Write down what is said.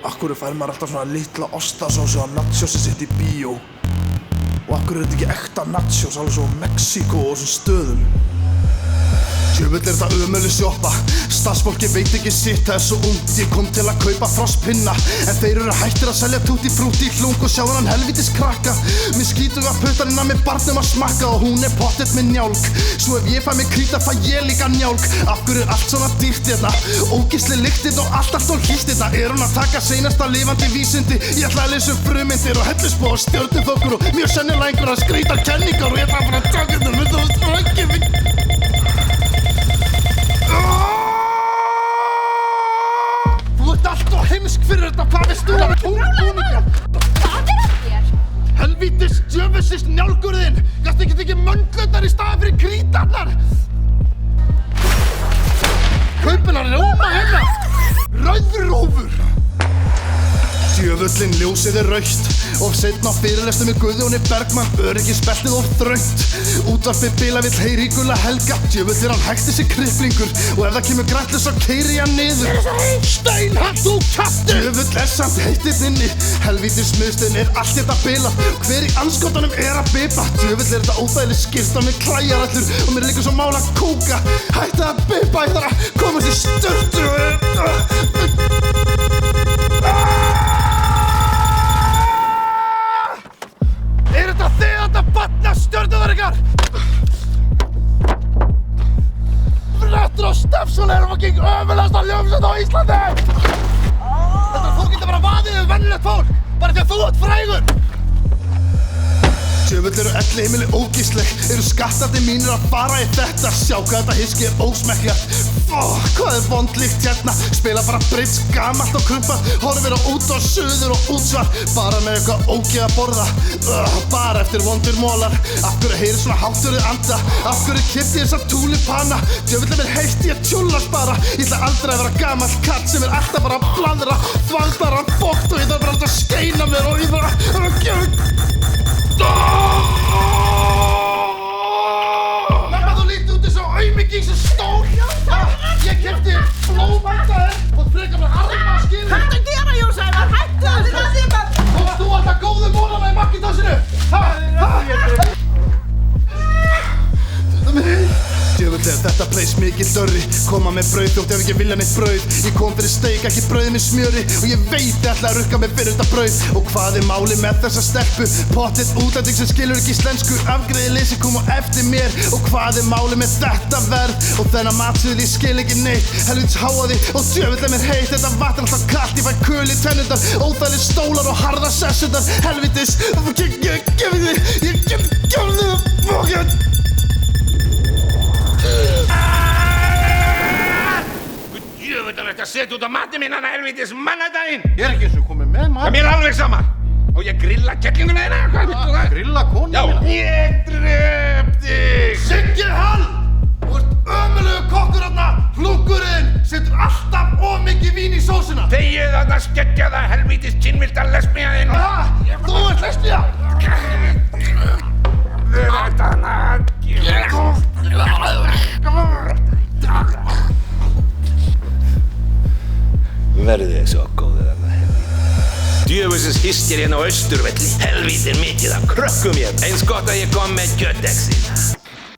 Akkur fær maður alltaf svona litla ostasósu á nachosið sitt í bíó? Og akkur þetta ekki ekta nachos alveg svo Mexíkó og þessum stöðum? Djöfull þetta ömurleg sjoppa. Starfsfólki veit ekki sitt, það svo ungt. Ég kom til að kaupa frostpinna, en þeir eru hættir að selja tutti frutti í hlung og sjá hann helvítis krakka. Mér skítuga puttarina með barnum að smakka og hún pottþétt með njálk. Svo ef ég fæ mig krýta fæ ég líka njálk. Af hverju allt svona dýrt hérna? Ógeðsleg lyktin og allt og hlýtt hérna. Hún að taka seinasta lifandi vísindi? Ég ætla að lesa frummyndir og hellisspá og stjörnuþokur og mjög sennilega einhverjar skrýtar kenningar og ég ætla bara að taka þetta með það strækjum. Þú ert alltof heimsk fyrir þetta, hvað veist þú að túnbúninga? Hvað að þér? Helvítis djöfusins njálgurðinn! Gastu ekki tekið möndlurnar í staðinn fyrir krítarnar? Kaupinar rjóma hennar! Rauðrófur! Djöfullinn ljósið rautt og seinna á fyrirlestur með Guðjóni Bergmann. Öryggisbeltið of þröngt. Útvarpið bila vill heyra í Gulla Helga. Djöfull hann hægt þessi kripplingur og ef það kemur græntlur svo keyri hann niður. Steinhatt þú kjaftur! Djöfull samt heittinn inni. Helvítis smiðstinn allt þetta bilað. Hver í andskotanum að bipa? Djöfull þetta óþægileg skyrta með klæjarallur og mér liggur svo mál að kúka. Hætti að bipa, ég þarf að komast í sturtu. Stjörnuverkar! Fréttir á Stefsson fucking ömurlegasta hljómsveit á Íslandi! Þetta að þú getur bara vaðið yfir venjulegt fólk, bara því að þú ert frægur! Djöfull eru elliheimili ógeðsleg, eru skattandi mínir að fara í þetta. Sjá hvað þetta hyski ósmekklegt. Hvað vond lykt hérna. Spila bara bridge, gamalt og krumpað. Horfir á út og suður og útsvar. Bara með eitthvað ógeð að borða. Bara eftir vondur mólar. Af hverju heyrir svona hátturðið anda? Af hverju keypti ég þessa túlipana? Djöfull mér heitt ég tjúllast bara. Ég ætla aldrei að vera gamall kall sem alltaf bara að blandra. Þvaldara fókt og ég þarf bara alltaf að skeina mér og ég þarf að Mamma, þú lítið út eins og aumingi sem stór. Ég keypti flóvandaðir og frekar með arma skilur. Hvað ertu að gera, Jósævar? Hættu þessu! Komst þú alltaf góðu mólana í Macintoshinu? Djöfull þetta place mikið dörri. Koma með brauð þótt ef ekki vilja neitt brauð. Ég kom fyrir steik, ekki brauð með smjöri. Og ég veit ætla að rukka mig fyrir þetta brauð. Og hvað málið með þessa stelpu? Pottþétt útlending sem skilur ekki íslensku. Afgreiði leysi kom á eftir mér. Og hvað málið með þetta verð? Og þennan matsuð ég skil ekki neitt. Helvítis háaði og djöfull mér heitt. Þetta vatn alltaf kalt, ég fæ köl í tennundar. Óþægilegir stólar og harðar sessundar. Helvítis, Djöfull er þetta að setja út á matinn minn hana helvítis mannadaginn! Ég ekki eins og komið með maður. Mér alveg sama! Og ég grilla kettlinguna þína, hvað viltu það? Grilla konu mína? Já, ég drep þig! Siggi Hall! Þú ert ömurlegur kokkur þarna! Hlunkurinn setur alltaf of mikið vín í sósuna! Þegið þarna skeggjaða helvítis kynvilta lesbía þinn! Þú ert lesbía! Verðið svo góðið þarna helvíti. Djöfusins hystir hérna á Austurvelli. Helvítin mikið af krökkum hér. Eins gott að ég kom með kjötexina.